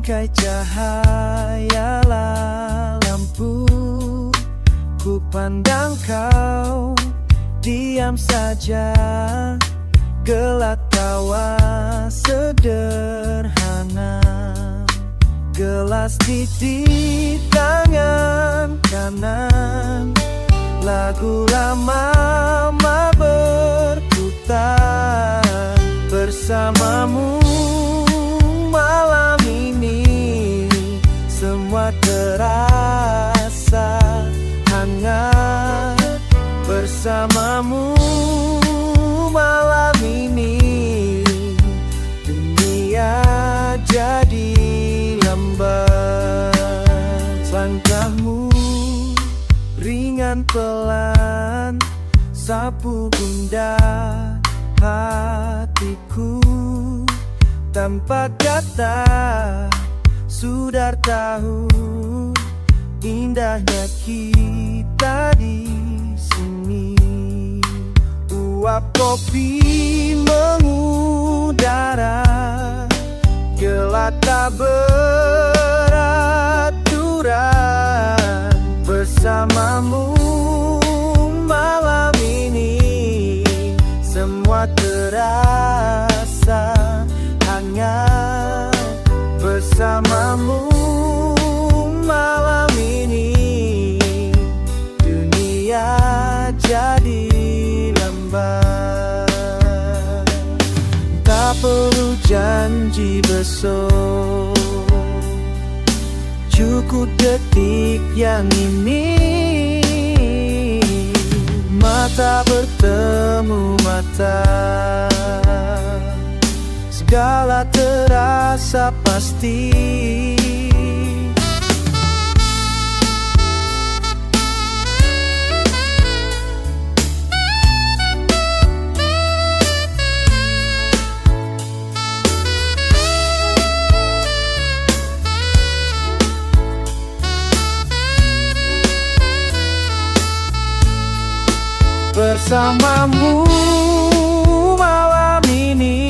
bingkai cahaya lampu. Ku pandang kau diam saja, gelak tawa sederhana. Gelas di tangan kanan, lagu lama berputar. Bersamamu malam ini, semua terasa hangat. Bersamamu malam ini, dunia jadi lambat. Langkahmu ringan pelan, sapu gundah hatiku. Tanpa kata sudah tahu indahnya kita di sini. Uap kopi mengudara, gelak tak beraturan. Bersamamu malam ini, semua terasa hangat. Bersamamu malam ini, dunia jadi lambat. Tak perlu janji besok, cukup detik yang ini. Mata bertemu mata, segala terasa pasti. Bersamamu malam ini,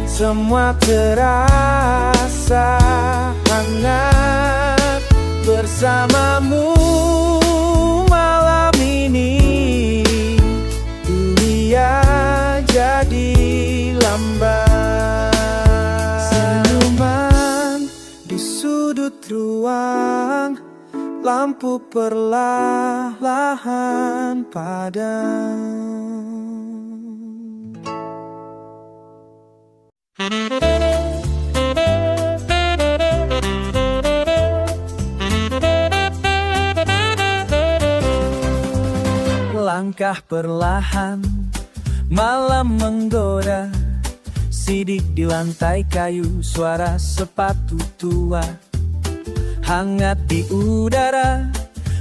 semua terasa hangat. Bersamamu malam ini, dunia jadi lambat. Senyuman di sudut ruang, lampu perlahan padam. Langkah perlahan, malam menggoda. Sidik di lantai kayu, suara sepatu tua. Hangat di udara,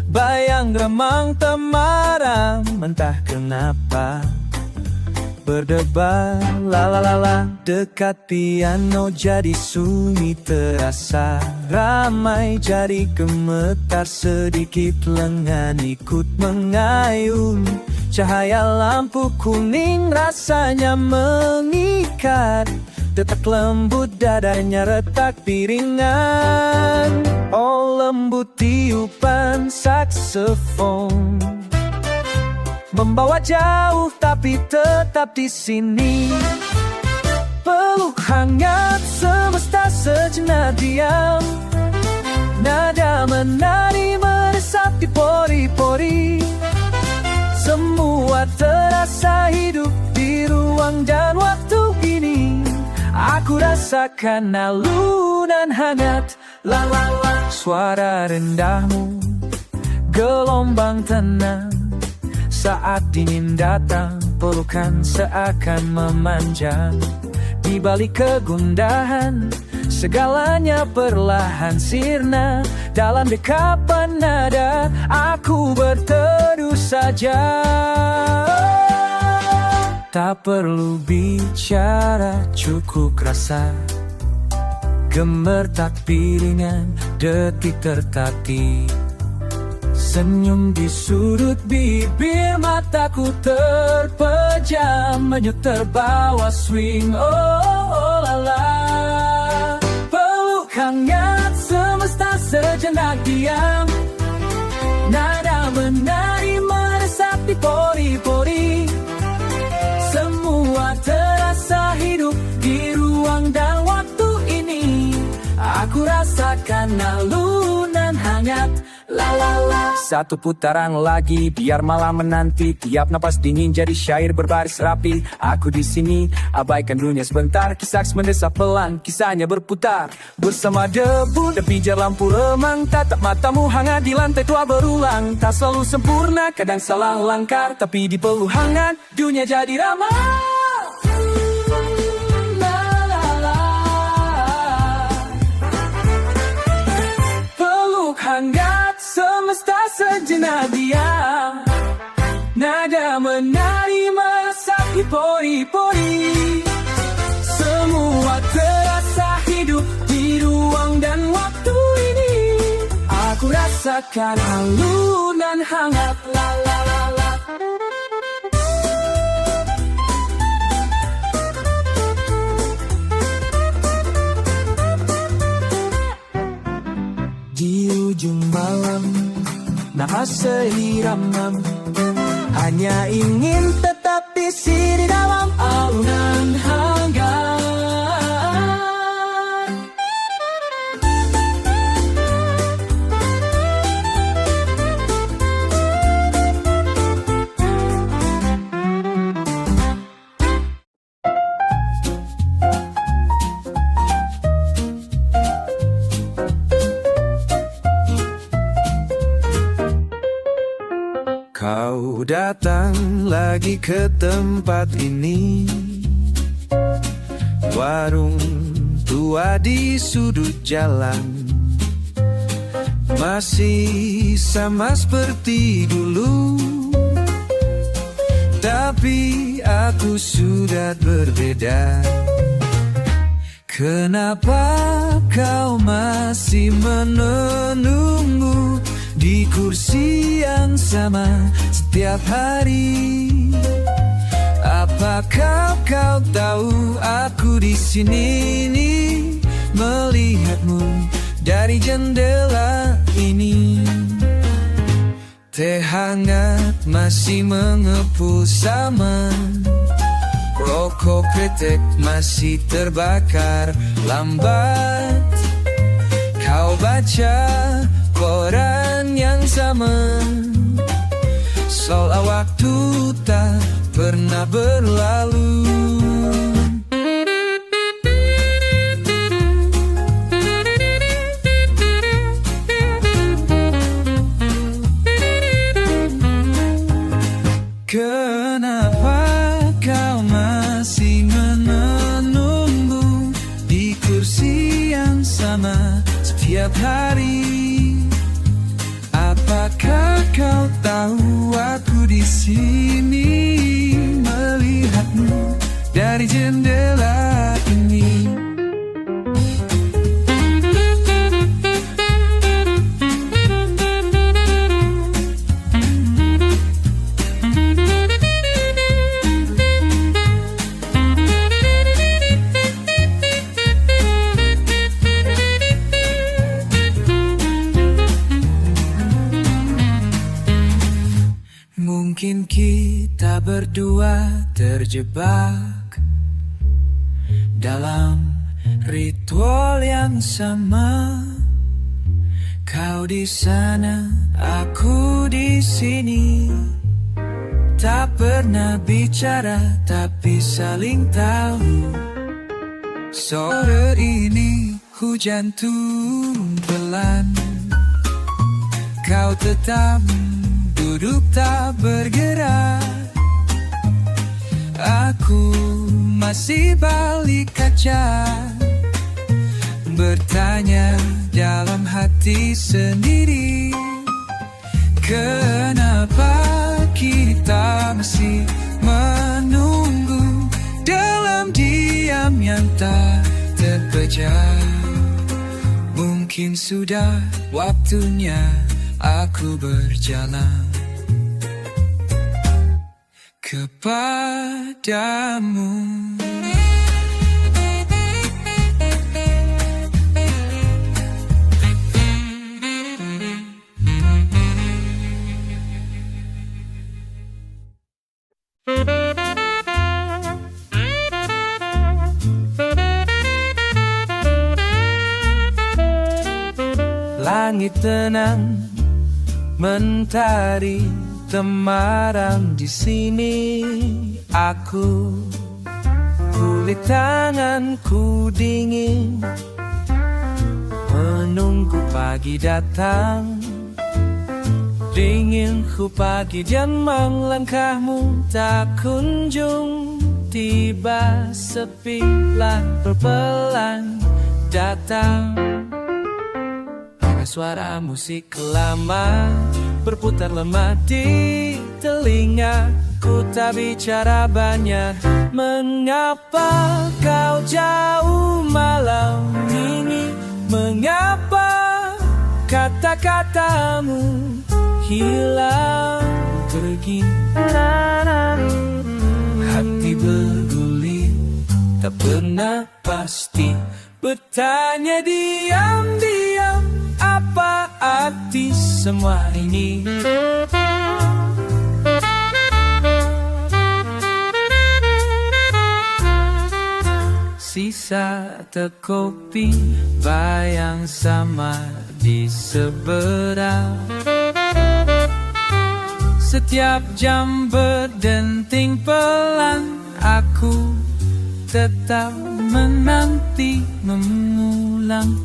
bayang remang temaram. Entah kenapa berdebar, la. Dekat piano jadi sunyi terasa ramai, jadi gemetar sedikit lengan ikut mengayun. Cahaya lampu kuning rasanya mengikat, detak lembut dadanya retak piringan. Oh lembut tiupan saksofon, membawa jauh tapi tetap di sini. Peluk hangat semesta sejenak diam, nada menari meresap di pori-pori. Semua terasa hidup di ruang dan waktu ini. Aku rasakan alunan hangat, la. Suara rendahmu, gelombang tenang. Saat dingin datang, pelukan seakan memanjang. Di balik kegundahan, segalanya perlahan sirna. Dalam dekapan nada, aku berteduh saja. Tak perlu bicara, cukup rasa. Gemertak piringan, detik tertatih. Senyum di sudut bibir, mataku terpejam. Menyut terbawa swing, oh la la. Peluk hangat semesta sejenak diam. Nada menari meresapi pori-pori. Semua terasa hidup di ruang dan waktu ini. Aku rasakan alunan hangat. La la la. Satu putaran lagi, biar malam menanti. Tiap napas dingin jadi syair berbaris rapi. Aku di sini, abaikan dunia sebentar. Kisah mendesah pelan, kisahnya berputar. Bersama debu, pijar lampu remang. Tatap matamu hangat di lantai tua berulang. Tak selalu sempurna, kadang salah langkah. Tapi di peluk hangat, dunia jadi ramah. Hangat semesta sejenak diam. Nada menari meresapi pori-pori. Semua terasa hidup di ruang dan waktu ini. Aku rasakan alunan hangat. La la la la. Di ujung malam, nafas sehiramam. Hanya ingin tetap di sini dalam alunan hangat. Kau datang lagi ke tempat ini. Warung tua di sudut jalan masih sama seperti dulu. Tapi aku sudah berbeda. Kenapa kau masih menunggu di kursi yang sama setiap hari? Apakah kau tahu aku di sini nih, melihatmu dari jendela ini? Teh hangat masih mengepul sama, rokok kretek masih terbakar lambat. Kau baca koran yang sama, seolah waktu tak pernah berlalu. Kenapa kau masih menunggu di kursi yang sama setiap hari? Apakah kau tahu aku di sini, melihatmu dari jendela ini? Mungkin kita berdua terjebak dalam ritual yang sama. Kau di sana, aku di sini. Tak pernah bicara, tapi saling tahu. Sore ini hujan turun pelan. Kau tetap duduk tak bergerak. Aku masih balik kaca, bertanya dalam hati sendiri. Kenapa kita masih menunggu dalam diam yang tak terpejam? Mungkin sudah waktunya aku berjalan kepadamu. langit tenang, mentari temaram di sini. Aku, kulit tanganku dingin, menunggu pagi datang. Dinginku pagi dan melangkahmu tak kunjung tiba, sepilah berpelan datang. Suara musik lama berputar lemah di telingaku, tak bicara banyak. Mengapa kau jauh malam ini? Mengapa kata-katamu hilang pergi? Hati berguling, tak pernah pasti, bertanya diam-diam, apa arti semua ini? Sisa terkopi, bayang sama di seberang. Setiap jam berdenting pelan, aku tetap menanti, mengulang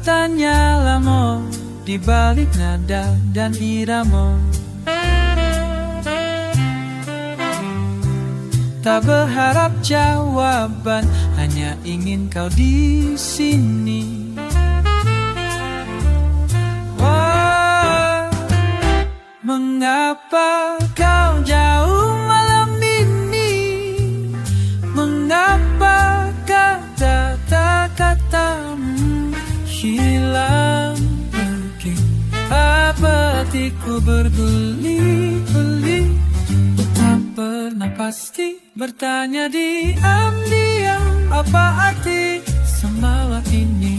tanya lama di balik nada dan irama. Tak berharap jawaban, hanya ingin kau di sini. Wah, mengapa kau jauh malam ini? Mengapa kata-katamu hilang pergi? Apa hatiku berbelit-belit, tak pernah pasti, bertanya diam-diam, apa arti semua ini?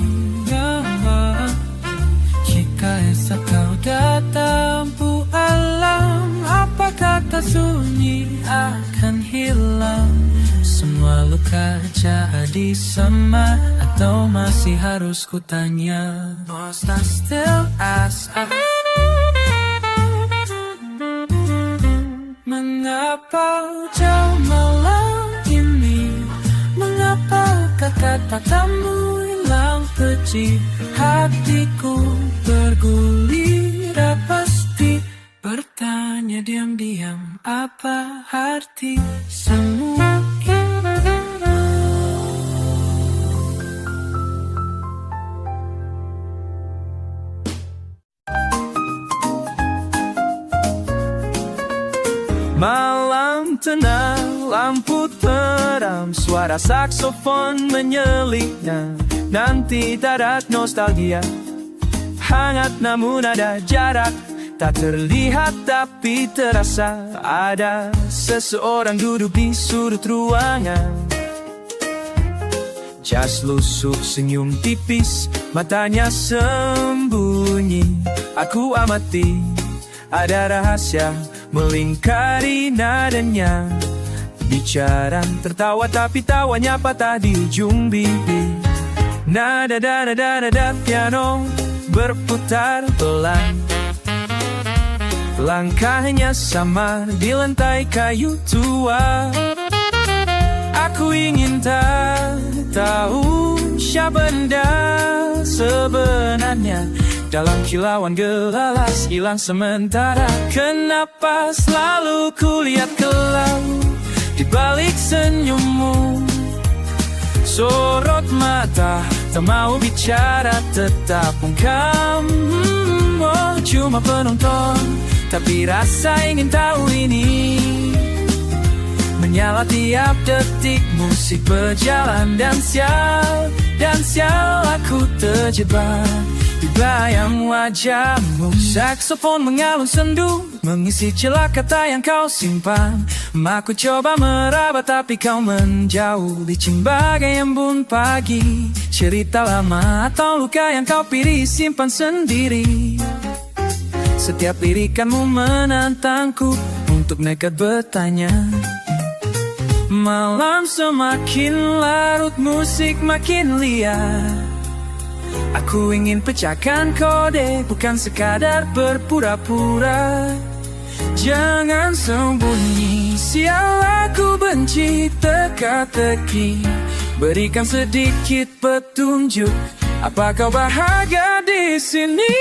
Jika esok kau datang pu alam, apa kata sunyi akan hilang? Semua luka jadi sama, atau masih harus kutanya? Must I still ask? Mengapa jauh malam ini? Mengapa kata-katamu hilang pergi? Hatiku bergulir pasti, bertanya diam-diam, apa arti semua ini? Malam tenang, lampu terang, suara saksofon menyeliknya. Nanti darat nostalgia, hangat namun ada jarak. Tak terlihat tapi terasa, ada seseorang duduk di sudut ruangan. Jas lusuh senyum tipis, matanya sembunyi. Aku amati, ada rahasia melingkari nadanya. Bicara tertawa tapi tawanya patah di ujung bibir. Nada piano berputar pelan, langkahnya samar di lantai kayu tua. Aku ingin tahu siapa Anda sebenarnya. Dalam kilauan gelalas hilang sementara, kenapa selalu kulihat kelau di balik senyummu? Sorot mata, tak mau bicara, tetap ungkam. Oh, cuma penonton, tapi rasa ingin tahu ini. Menyala tiap detik, musik berjalan dan sial aku terjebak di bayang wajahmu. Saksofon mengalun sendu, mengisi celah kata yang kau simpan. Aku coba meraba tapi kau menjauh, licin bagai embun pagi. Cerita lama atau luka yang kau pilih simpan sendiri. Setiap lirikanmu menantangku untuk nekat bertanya. Malam semakin larut, musik makin liar. Aku ingin pecahkan kode, bukan sekadar berpura-pura. Jangan sembunyi, sial aku benci teka-teki. Berikan sedikit petunjuk, apa kau bahagia di sini?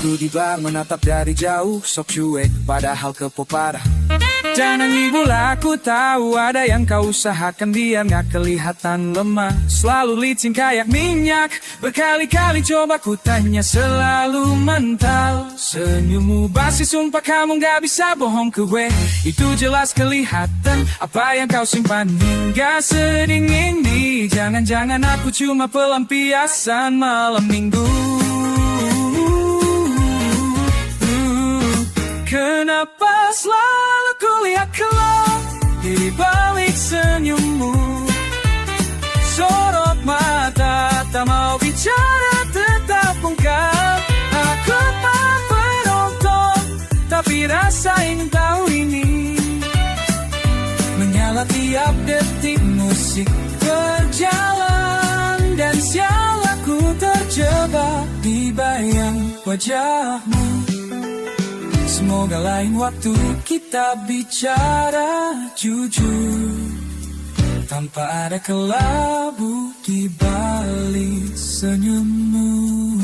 Aku di bar menatap dari jauh, sok cuek padahal kepo-parah. Jangan ngibul, aku tahu ada yang kau usahakan biar gak kelihatan lemah. Selalu licin kayak minyak, berkali-kali coba ku tanya selalu mental. Senyummu basi, sumpah kamu gak bisa bohong ke gue. Itu jelas kelihatan, apa yang kau simpan hingga sedingin ini. Jangan-jangan aku cuma pelampiasan malam minggu. Kenapa selalu kulihat keluh di balik senyummu? Sorot mata, tak mau bicara tetap ungkap. Aku tak penonton, tapi rasa ingin tahu ini. Menyala tiap detik musik berjalan, dan sial aku terjebak di bayang wajahmu. Semoga lain waktu kita bicara jujur, tanpa ada kelabu di balik senyummu.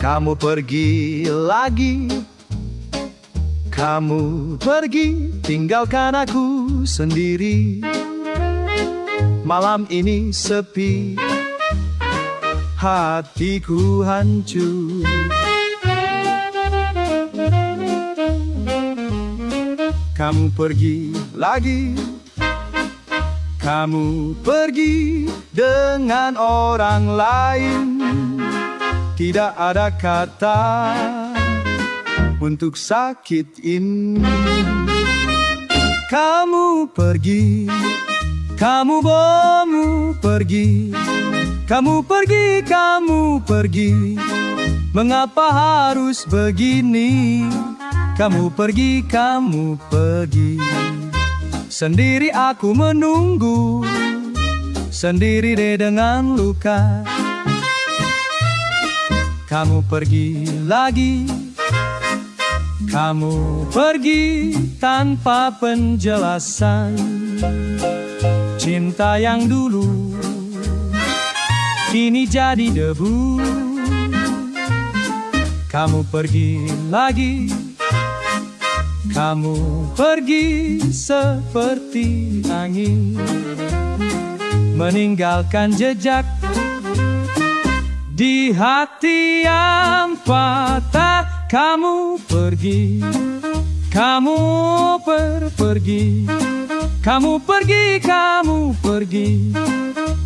Kamu pergi lagi, kamu pergi, tinggalkan aku sendiri. Malam ini sepi, hatiku hancur. Kamu pergi lagi, kamu pergi dengan orang lain. Tidak ada kata untuk sakit ini. Kamu pergi, kamu pergi, kamu pergi, kamu pergi. Mengapa harus begini? Kamu pergi, kamu pergi. Sendiri aku menunggu, sendiri deh dengan luka. Kamu pergi lagi, kamu pergi tanpa penjelasan. Cinta yang dulu kini jadi debu. Kamu pergi lagi, kamu pergi seperti angin, meninggalkan jejak di hati yang patah. Kamu pergi, kamu pergi, kamu pergi, kamu pergi.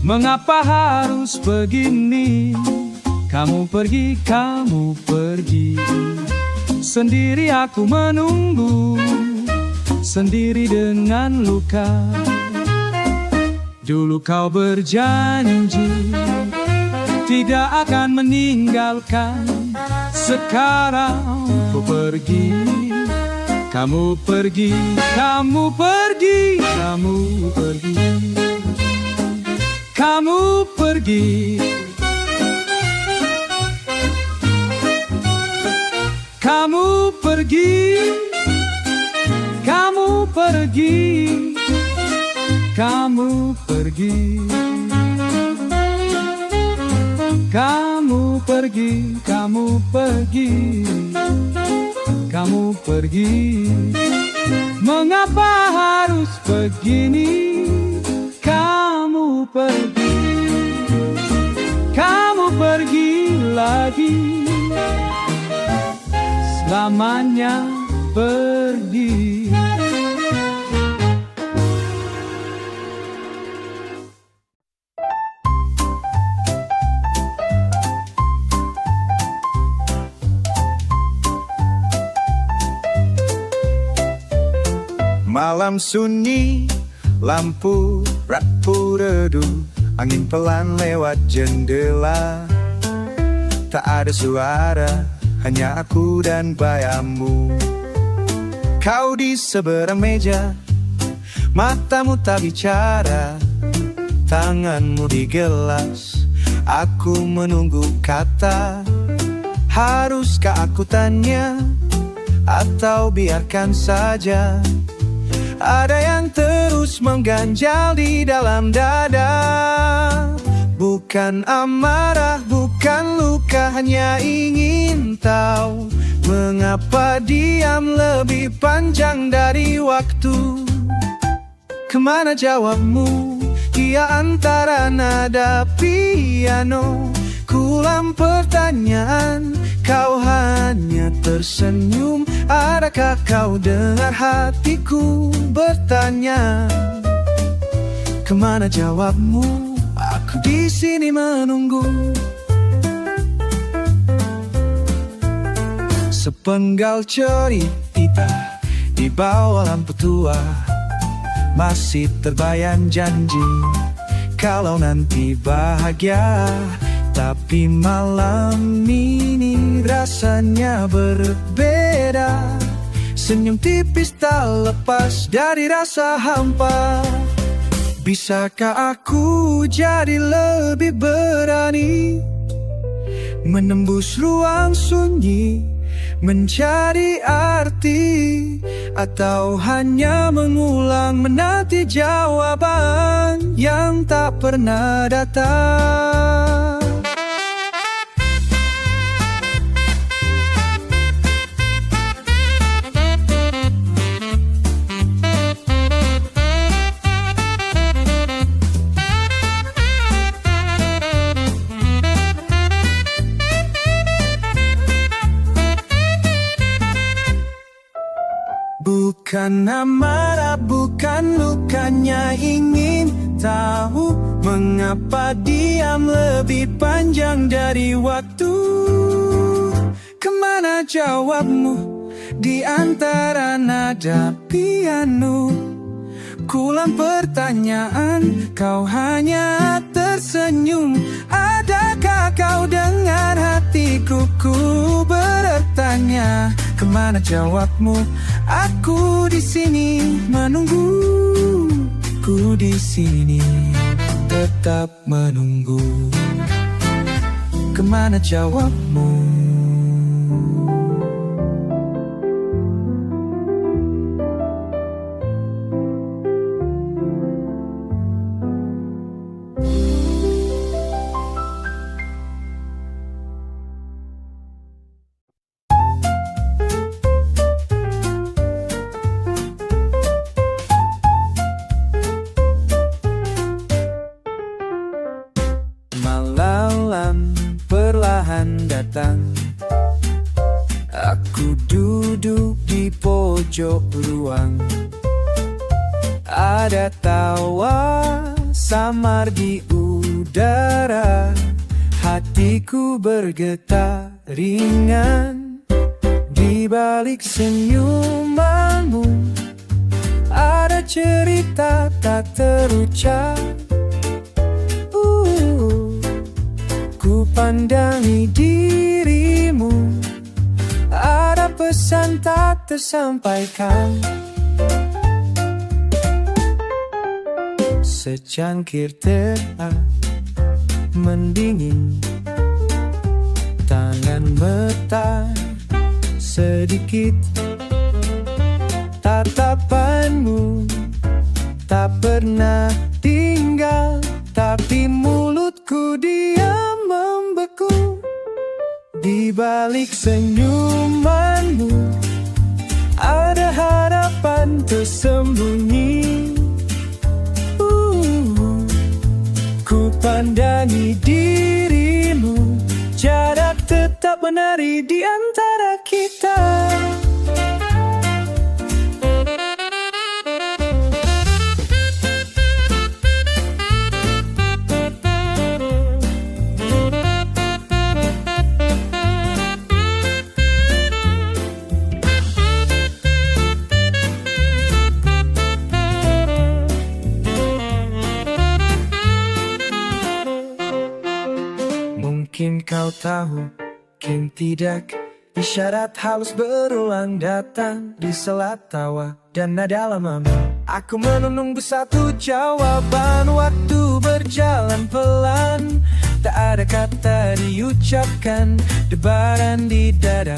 Mengapa harus begini? Kamu pergi, kamu pergi. Sendiri aku menunggu, sendiri dengan luka. Dulu kau berjanji tidak akan meninggalkan, sekarang kau pergi. Kamu pergi, kamu pergi, kamu pergi, kamu pergi. Kamu pergi, kamu pergi, kamu pergi. Kamu pergi, kamu pergi, kamu pergi. Mengapa harus begini? Kamu pergi, kamu pergi lagi. Selamanya pergi. Malam sunyi, lampu rapuh redup, angin pelan lewat jendela. Tak ada suara, hanya aku dan bayamu. Kau di seberang meja, matamu tak bicara, tanganmu di gelas. Aku menunggu kata. Haruskah aku tanya, atau biarkan saja? Ada yang terus mengganjal di dalam dada. Bukan amarah, bukan luka, hanya ingin tahu mengapa diam lebih panjang dari waktu. Kemana jawabmu? Ia antara nada piano. Kuulang pertanyaan, kau hanya tersenyum. Adakah kau dengar hatiku bertanya? Kemana jawabmu? Aku di sini menunggu. Sepenggal cerita di bawah lampu tua, masih terbayang janji kalau nanti bahagia. Tapi malam ini rasanya berbeda. Senyum tipis tak lepas dari rasa hampa. Bisakah aku jadi lebih berani menembus ruang sunyi, mencari arti, atau hanya mengulang menanti jawaban yang tak pernah datang? Bukan amarah, bukan lukanya, ingin tahu mengapa diam lebih panjang dari waktu. Kemana jawabmu di antara nada piano? Kuulang pertanyaan, kau hanya tersenyum. Adakah kau dengar hatiku? Ku bertanya, kemana jawabmu? Aku di sini menunggu. Ku di sini tetap menunggu. Kemana jawabmu? Malam perlahan datang. Aku duduk di pojok ruang. Ada tawa samar di udara. Hatiku bergetar ringan. Di balik senyumanmu ada cerita tak terucap. Ku pandangi dirimu, ada pesan tak tersampaikan. Secangkir teh mendingin, tangan metar sedikit. Tatapanmu tak pernah tinggal, tapi mulutku diam membeku. Di balik senyumanmu ada harapan tersembunyi. Ku pandangi dirimu, jarak tetap menari di antara kita. Mungkin kau tahu, mungkin tidak. Isyarat halus berulang datang di sela tawa dan nada lama. Aku menunggu satu jawaban. Waktu berjalan pelan, tak ada kata diucapkan. Debaran di dada,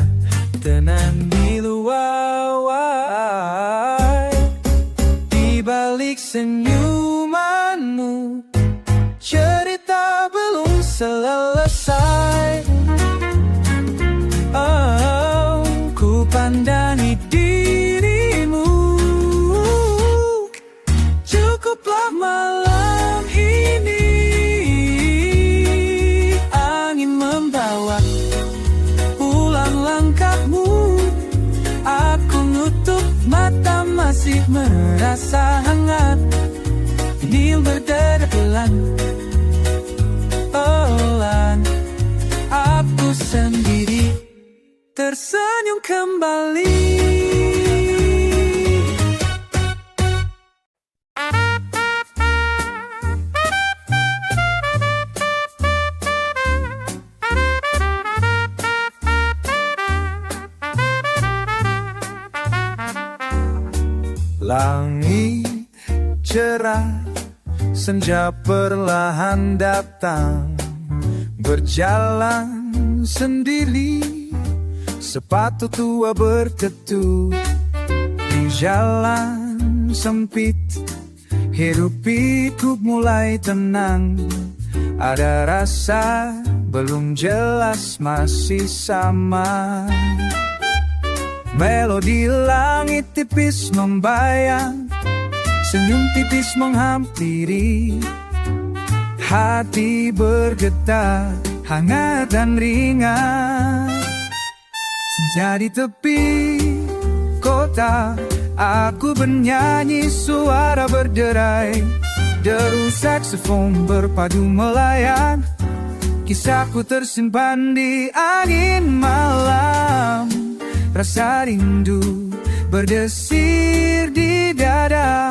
tenang di luar. Di balik senyumanmu, cerita belum selesai. Oh, ku pandangi dirimu. Cukuplah malam ini. Angin membawa pulang langkahmu. Aku nutup mata masih merasa hangat. Nil berderet pelan. Pelan. Aku sendiri tersenyum kembali. Langit cerah, senja perlahan datang. Berjalan sendiri, sepatu tua bertetu. Di jalan sempit, hidup itu mulai tenang. Ada rasa belum jelas masih sama. Melodi langit tipis membayang, senyum tipis menghampiri. Hati bergetar, hangat dan ringan. Jadi tepi kota, aku bernyanyi, suara berderai. Deru saksofon berpadu melayang. Kisahku tersimpan di angin malam. Rasa rindu berdesir di dada.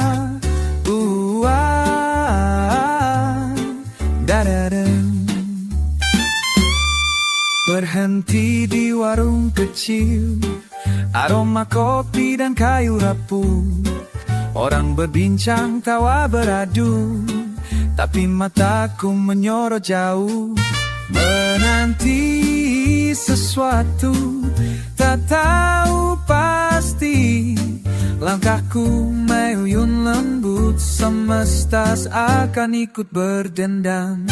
Berhenti di warung kecil, aroma kopi dan kayu rapuh. Orang berbincang, tawa beradu, tapi mataku menyorot jauh. Menanti sesuatu, tak tahu pasti. Langkahku menguyun lembut, semesta seakan ikut berdendam.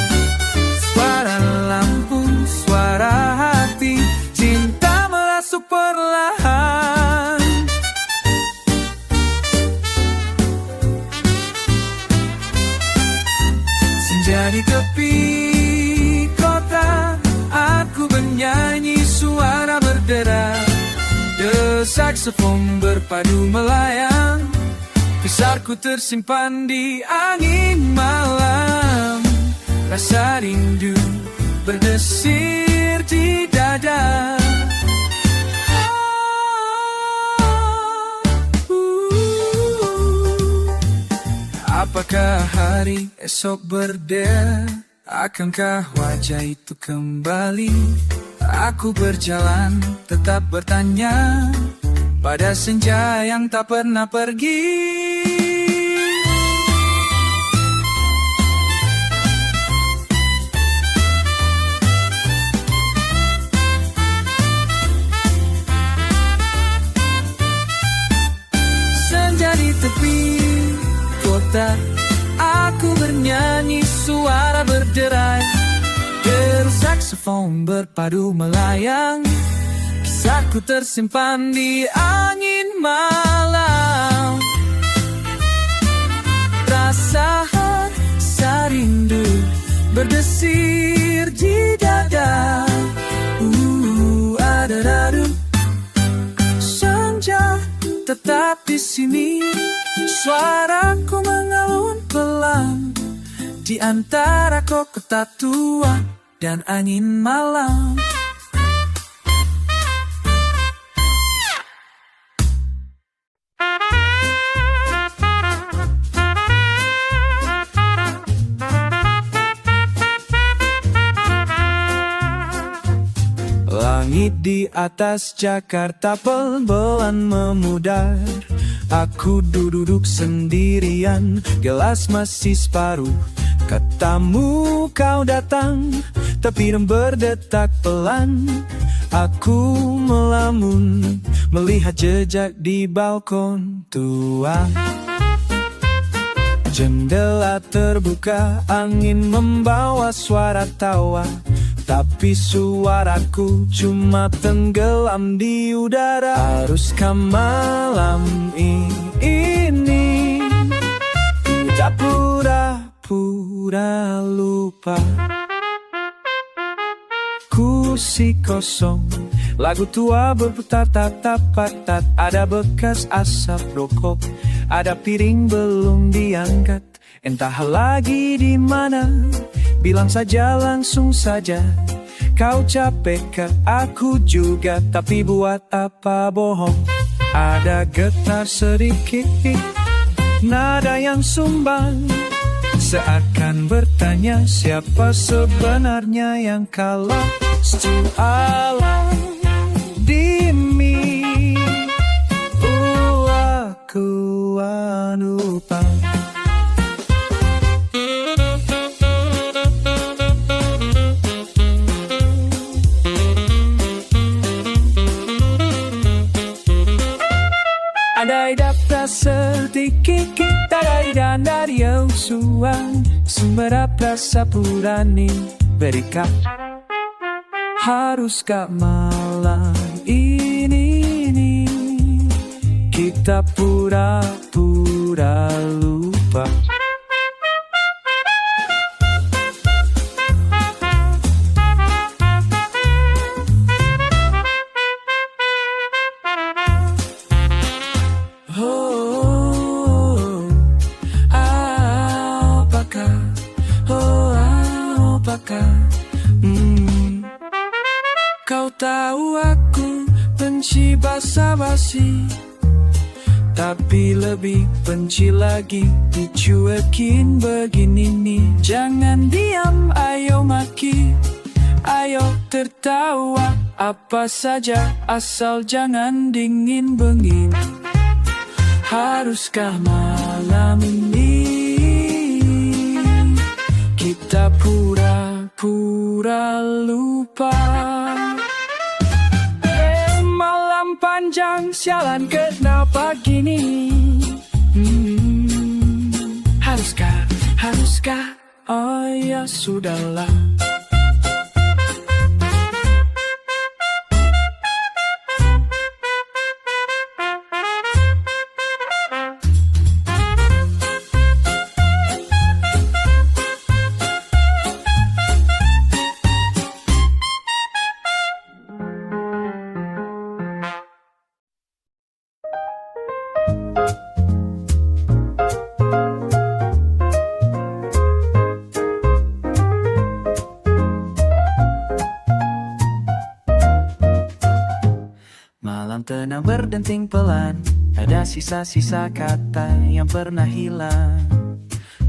Suara lampu, suara hati, cinta merasuk perlahan. Senja di tepi kota, aku bernyanyi, suara berderai. The saksofon berpadu melayang. Kisahku tersimpan di angin malam. Rasa rindu berdesir di dada. Apakah hari esok berbeda? Akankah wajah itu kembali? Aku berjalan, tetap bertanya pada senja yang tak pernah pergi. Senja di tepi kota, aku bernyanyi, suara berderai. Deru saksofon berpadu melayang. Kisahku tersimpan di angin malam. Rasa rindu berdesir di dada. Adadadu. Senja tetap di sini. Suaraku mengalun pelan di antara kota tua dan angin malam. Langit di atas Jakarta pelan memudar. Aku duduk sendirian, gelas masih separuh. Katamu kau datang, tapi dan berdetak pelan. Aku melamun, melihat jejak di balkon tua. Jendela terbuka, angin membawa suara tawa. Tapi suaraku cuma tenggelam di udara. Haruskah malam ini kita pura-pura lupa? Kursi kosong, lagu tua berputar tak-tak-tak. Ada bekas asap rokok, ada piring belum diangkat. Entah lagi di mana, bilang saja langsung saja. Kau capek ke aku juga, tapi buat apa bohong? Ada getar sedikit, nada yang sumbang, seakan bertanya siapa sebenarnya yang kalah. Alam dimi, aku lupa. Andai dapat sedikit dari dan dari usuan, sumber rasa purani berikan. Haruskah malam ini kita pura-pura lupa? Kau tahu aku benci basa-basi, tapi lebih benci lagi dicuekin begini nih. Jangan diam, ayo maki, ayo tertawa, apa saja asal jangan dingin bengin. Haruskah malam ini kita pura-pura lupa? Malam panjang, sialan kenapa gini? Haruskah, oh ya sudahlah. Malam tenang berdenting pelan, ada sisa-sisa kata yang pernah hilang.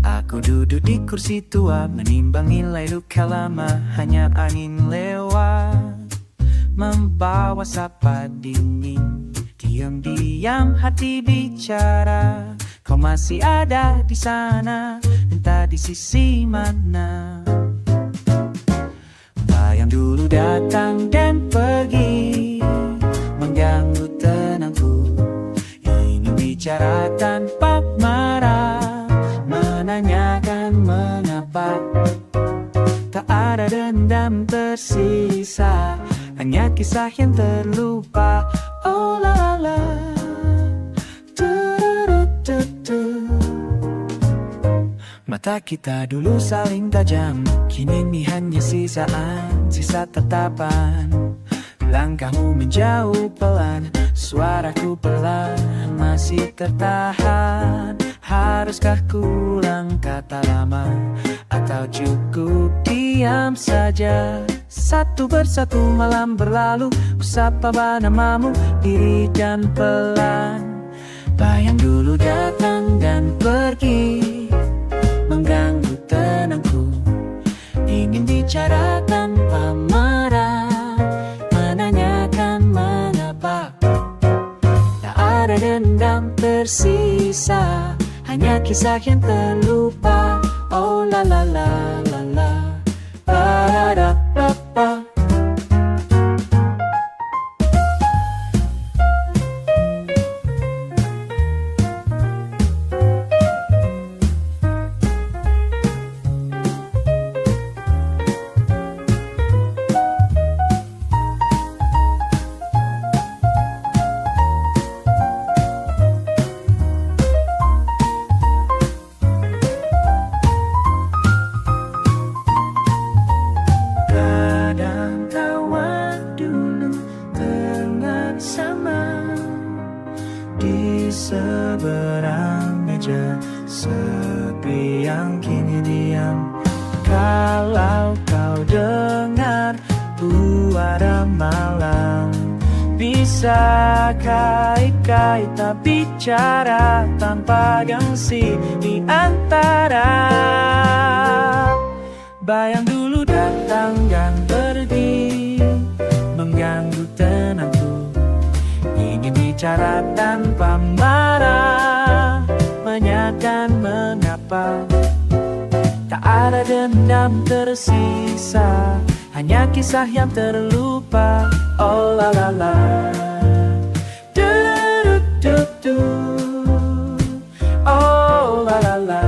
Aku duduk di kursi tua, menimbang nilai luka lama. Hanya angin lewat, membawa sapa dingin. Diam-diam hati bicara, kau masih ada di sana, entah di sisi mana. Bayang dulu datang dan pergi, mengganggu tenangku. Ingin bicara tanpa marah, menanyakan mengapa. Tak ada dendam tersisa, hanya kisah yang terlupa. Oh la la, mata kita dulu saling tajam, kini ini hanya sisaan, sisa tatapan. Langkahmu menjauh pelan, suaraku pelan, masih tertahan. Haruskah ku ulang kata lama, atau cukup diam saja? Satu persatu malam berlalu, ku sapa namamu, diri dan pelan. Bayang dulu datang dan pergi, mengganggu tenangku. Ingin bicara tanpa marah, tersisa, hanya kisah yang terlupa. Oh la la la la la, pa-da-da-pa-pa. Kadang kawan dulu dengan sama di seberang meja, sepi yang kini diam. Kalau kau dengar suara malam, bisa kait-kait tak bicara tanpa gengsi di antara. Bayang dulu datang dan pergi, mengganggu tenangku. Ingin bicara tanpa marah, menanyakan mengapa. Tak ada dendam tersisa, hanya kisah yang terlupa. Oh la la la, du du du du. Oh la la la,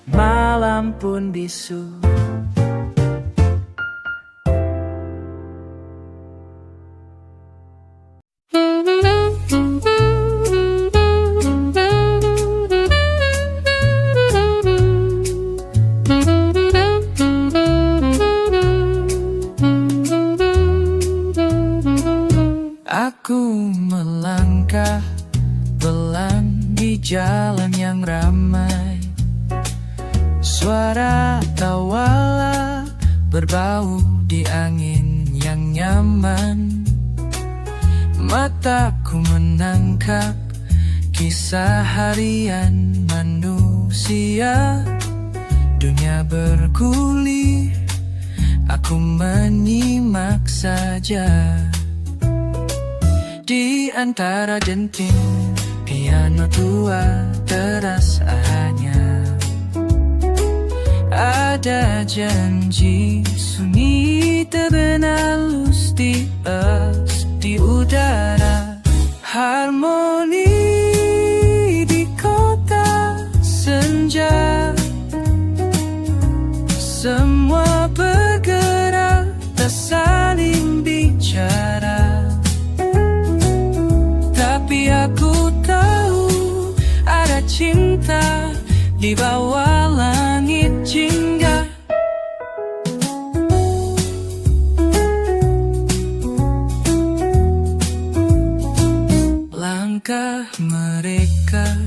malam pun bisu. Aku melangkah pelan di jalan yang ramai. Suara tawa berbau di angin yang nyaman. Mataku menangkap kisah harian manusia. Dunia bergulir, aku menyimak saja. Di antara denting piano tua terasa hanya ada janji sunyi terbenalus di udara. Harmoni di kota senja, semua bergerak tak saling bicara. Tapi aku tahu ada cinta di bawah langit jingga. Langkah mereka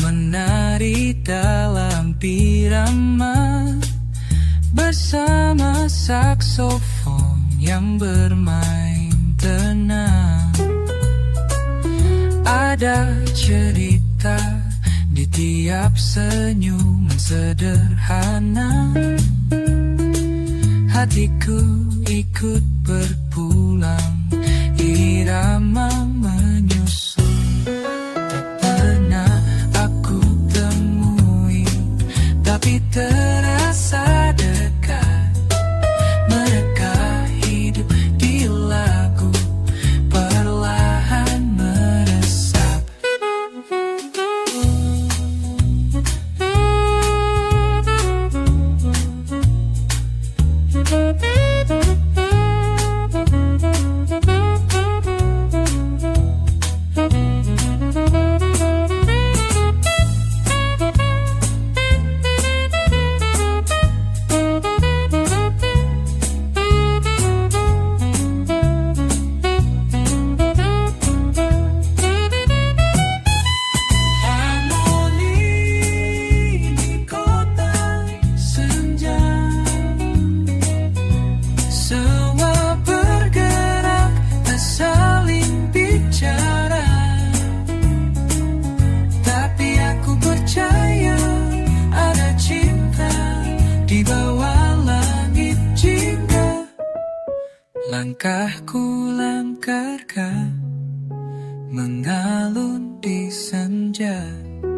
menari dalam birama, bersama saksofon yang bermain tenang. Ada cerita di tiap senyuman sederhana. Hatiku ikut berpulang, irama menyusul. Tak pernah aku temui, tapi terasa dekat. Mereka hidup di lagu, perlahan meresap. Langkahku langkarkan mengalun di senja. manja.